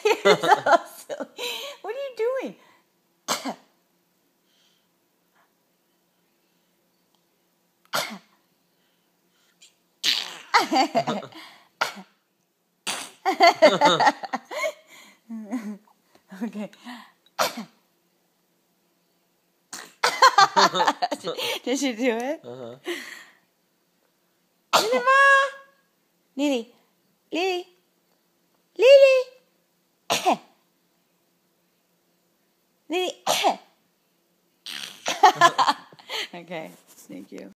You're so silly. What are you doing? Okay. Did you do it? Uh-huh. Lily, Ma! Lily. Lily. Lily. Lily. Okay. Thank you.